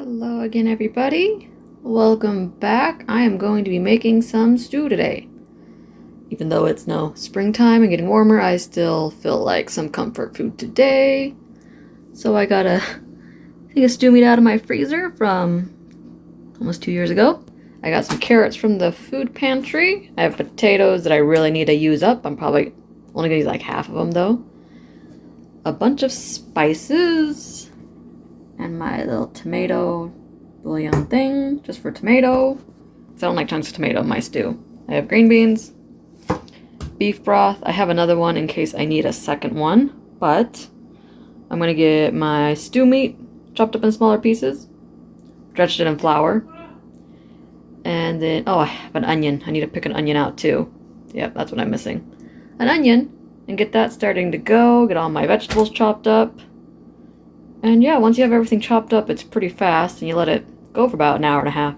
Hello again, everybody. Welcome back. I am going to be making some stew today. Even though it's no springtime and getting warmer, I still feel like some comfort food today. So I got a thing of stew meat out of my freezer from almost 2 years ago. I got some carrots from the food pantry. I have potatoes that I really need to use up. I'm probably only gonna use like half of them though. A bunch of spices. And my little tomato bouillon thing, just for tomato. Because I don't like chunks of tomato in my stew. I have green beans, beef broth. I have another one in case I need a second one. But I'm going to get my stew meat chopped up in smaller pieces. Dredged it in flour. And then, oh, I have an onion. I need to pick an onion out too. Yep, that's what I'm missing. An onion. And get that starting to go. Get all my vegetables chopped up. And yeah, once you have everything chopped up, it's pretty fast, and you let it go for about an hour and a half,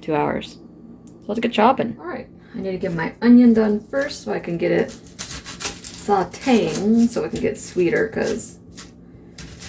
2 hours. So let's get chopping. Alright, I need to get my onion done first so I can get it sauteing so it can get sweeter, because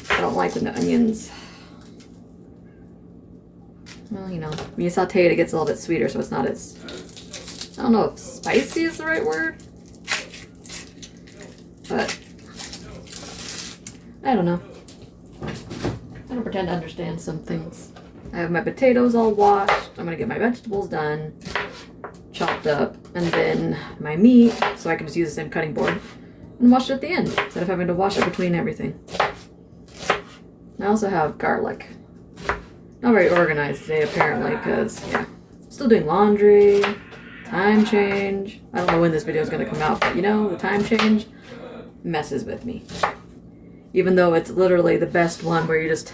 I don't like when the onions, well, you know, when you saute it, it gets a little bit sweeter, so it's not as, I don't know if spicy is the right word, but I don't know. I don't pretend to understand some things. I have my potatoes all washed. I'm gonna get my vegetables done, chopped up, and then my meat, so I can just use the same cutting board and wash it at the end instead of having to wash it between everything. I also have garlic. Not very organized today apparently because, yeah, still doing laundry, time change. I don't know when this video is gonna come out, but you know, the time change messes with me. Even though it's literally the best one where you just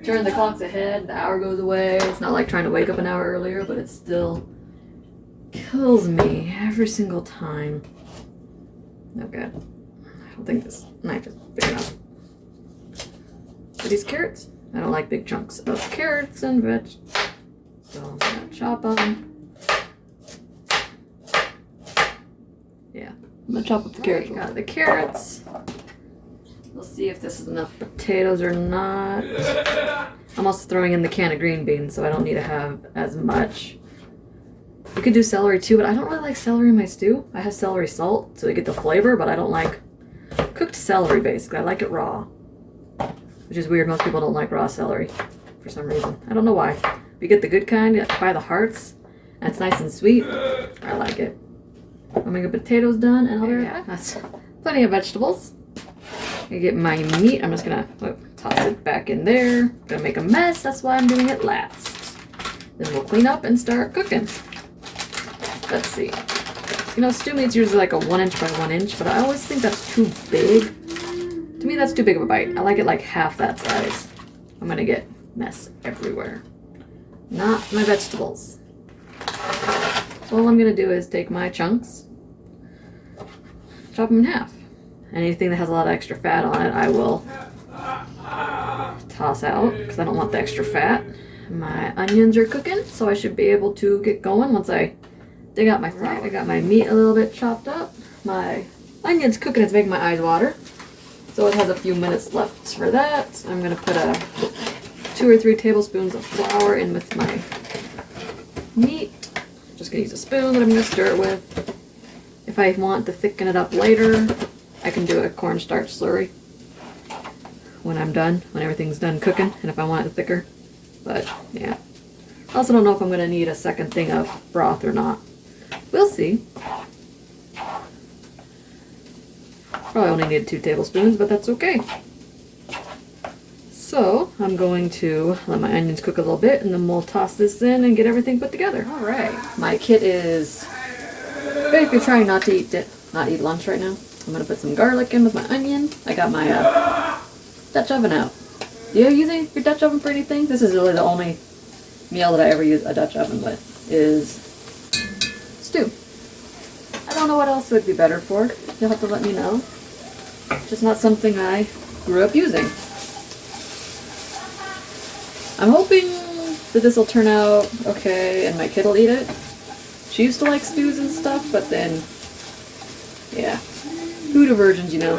turn the clocks ahead, the hour goes away. It's not like trying to wake up an hour earlier, but it still kills me every single time. Oh god. I don't think this knife is big enough. For these carrots, I don't like big chunks of carrots and veg. So I'm gonna chop them. Yeah, I'm gonna chop up the carrots. Got the carrots. We'll see if this is enough potatoes or not. I'm also throwing in the can of green beans, so I don't need to have as much. You could do celery too, but I don't really like celery in my stew. I have celery salt, so you get the flavor, but I don't like cooked celery, basically. I like it raw. Which is weird. Most people don't like raw celery for some reason. I don't know why. If you get the good kind, you buy the hearts, and it's nice and sweet. I like it. I'm gonna get potatoes done, and I'll be right back. That's plenty of vegetables. I get my meat. I'm just gonna toss it back in there. Gonna make a mess. That's why I'm doing it last. Then we'll clean up and start cooking. Let's see. You know, stew meat's usually like a 1 inch by 1 inch, but I always think that's too big. To me, that's too big of a bite. I like it like half that size. I'm gonna get mess everywhere. Not my vegetables. So all I'm gonna do is take my chunks, chop them in half. Anything that has a lot of extra fat on it, I will toss out because I don't want the extra fat. My onions are cooking, so I should be able to get going once I dig out my flour. I got my meat a little bit chopped up. My onion's cooking, it's making my eyes water. So it has a few minutes left for that. I'm gonna put 2 or 3 tablespoons of flour in with my meat. Just gonna use a spoon that I'm gonna stir it with. If I want to thicken it up later, I can do a cornstarch slurry when I'm done, when everything's done cooking, and if I want it thicker. But, yeah. I also don't know if I'm going to need a second thing of broth or not. We'll see. Probably only need 2 tablespoons, but that's okay. So, I'm going to let my onions cook a little bit, and then we'll toss this in and get everything put together. Alright, my kid is basically trying not to eat lunch right now. I'm gonna put some garlic in with my onion. I got my Dutch oven out. Do you use your Dutch oven for anything? This is really the only meal that I ever use a Dutch oven with, is stew. I don't know what else would be better for. You'll have to let me know. Just not something I grew up using. I'm hoping that this will turn out okay and my kid will eat it. She used to like stews and stuff, but then, yeah. Food aversions, you know,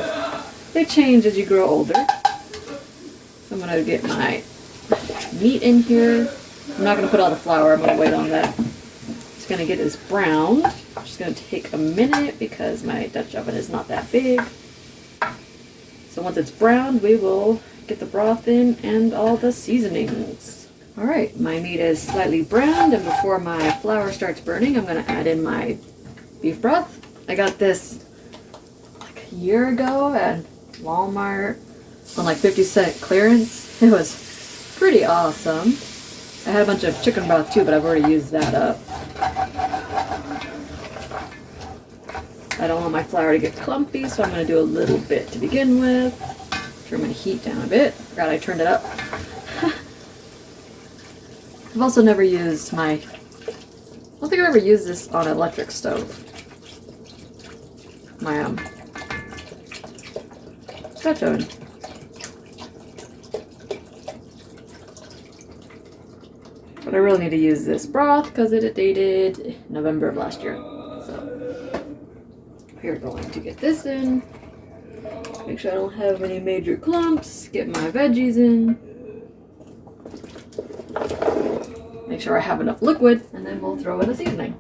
they change as you grow older. So I'm going to get my meat in here. I'm not going to put all the flour. I'm going to wait on that. It's going to get this browned. It's just going to take a minute because my Dutch oven is not that big. So once it's browned, we will get the broth in and all the seasonings. All right, my meat is slightly browned, and before my flour starts burning, I'm going to add in my beef broth. I got this like a year ago at Walmart on like 50-cent clearance. It was pretty awesome. I had a bunch of chicken broth too, but I've already used that up. I don't want my flour to get clumpy, so I'm going to do a little bit to begin with. Turn my heat down a bit. Forgot I turned it up. I've also never used I don't think I've ever used this on an electric stove. My Dutch oven. But I really need to use this broth because it dated November of last year. So we're going to get this in. Make sure I don't have any major clumps. Get my veggies in. Make sure I have enough liquid, and then we'll throw in the seasoning.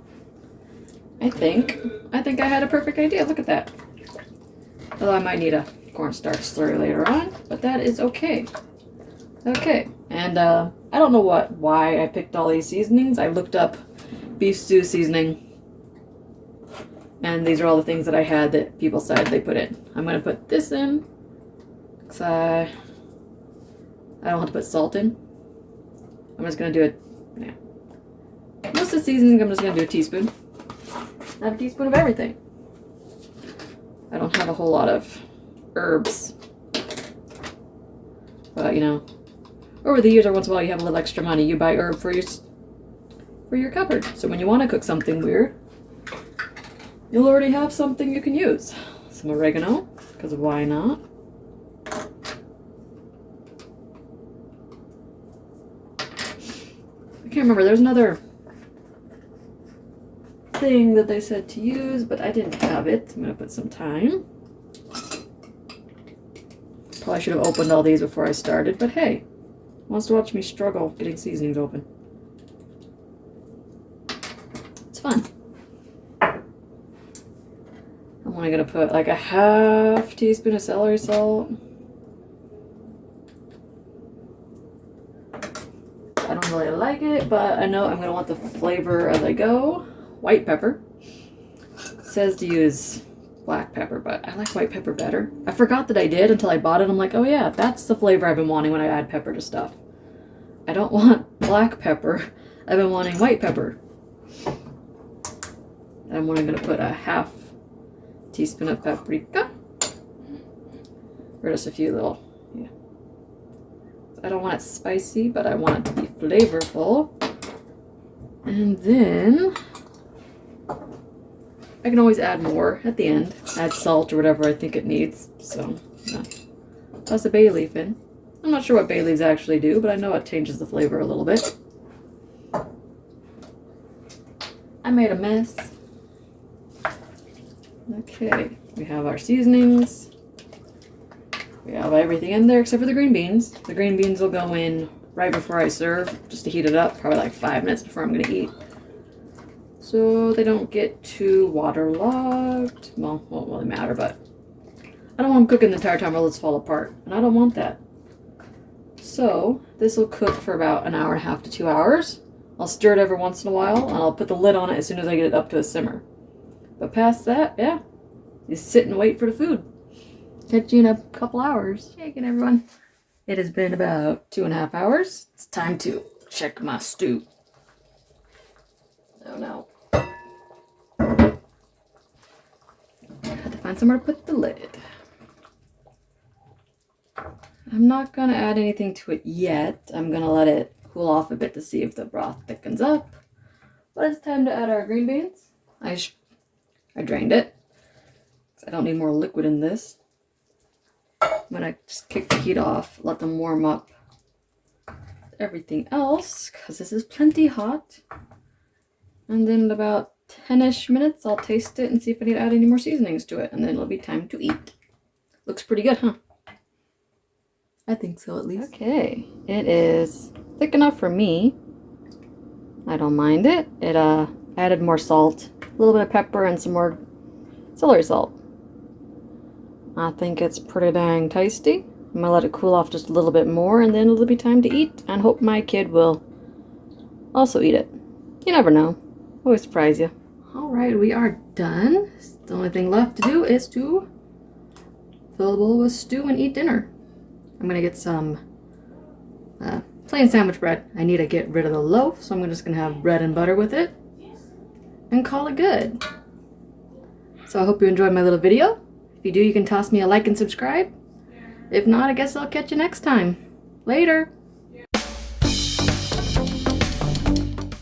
I think I had a perfect idea. Look at that. Although I might need a cornstarch slurry later on, but that is okay. Okay, and I don't know why I picked all these seasonings. I looked up beef stew seasoning, and these are all the things that I had that people said they put in. I'm going to put this in, because I don't have to put salt in. I'm just going to do it, yeah. Most of the seasonings I'm just going to do a teaspoon. I have a teaspoon of everything. I don't have a whole lot of herbs. But, you know, over the years, or once in a while, you have a little extra money. You buy herb for your cupboard. So when you want to cook something weird, you'll already have something you can use. Some oregano, because why not? I can't remember. There's another thing that they said to use, but I didn't have it. I'm going to put some thyme. Probably should have opened all these before I started, but hey. Wants to watch me struggle getting seasonings open. It's fun. I'm only going to put like a half teaspoon of celery salt. I don't really like it, but I know I'm going to want the flavor as I go. White pepper. It says to use black pepper, but I like white pepper better. I forgot that I did until I bought it. I'm like, oh yeah, that's the flavor I've been wanting when I add pepper to stuff. I don't want black pepper. I've been wanting white pepper. And I'm only going to put a half teaspoon of paprika. Or just a few little, yeah. I don't want it spicy, but I want it to be flavorful. And then I can always add more at the end. Add salt or whatever I think it needs. So, yeah. Toss a bay leaf in. I'm not sure what bay leaves actually do, but I know it changes the flavor a little bit. I made a mess. Okay, we have our seasonings. We have everything in there except for the green beans. The green beans will go in right before I serve, just to heat it up, probably like 5 minutes before I'm going to eat. So they don't get too waterlogged. Well, won't really matter, but I don't want them cooking the entire time or they'll just fall apart. And I don't want that. So this will cook for about an hour and a half to 2 hours. I'll stir it every once in a while, and I'll put the lid on it as soon as I get it up to a simmer. But past that, yeah, you sit and wait for the food. Catch you in a couple hours. Shaking, everyone. It has been about 2.5 hours. It's time to check my stew. Oh no. I had to find somewhere to put the lid. I'm not going to add anything to it yet. I'm going to let it cool off a bit to see if the broth thickens up. But it's time to add our green beans. I drained it. I don't need more liquid in this. I'm going to just kick the heat off, let them warm up everything else, because this is plenty hot. And then in about 10-ish minutes, I'll taste it and see if I need to add any more seasonings to it. And then it'll be time to eat. Looks pretty good, huh? I think so, at least. Okay, it is thick enough for me. I don't mind it. It added more salt, a little bit of pepper, and some more celery salt. I think it's pretty dang tasty. I'm gonna let it cool off just a little bit more, and then it'll be time to eat, and hope my kid will also eat it. You never know. Always surprise you. Alright, we are done. The only thing left to do is to fill the bowl with stew and eat dinner. I'm gonna get some plain sandwich bread. I need to get rid of the loaf, so I'm just gonna have bread and butter with it and call it good. So I hope you enjoyed my little video. If you do, you can toss me a like and subscribe. If not, I guess I'll catch you next time. Later!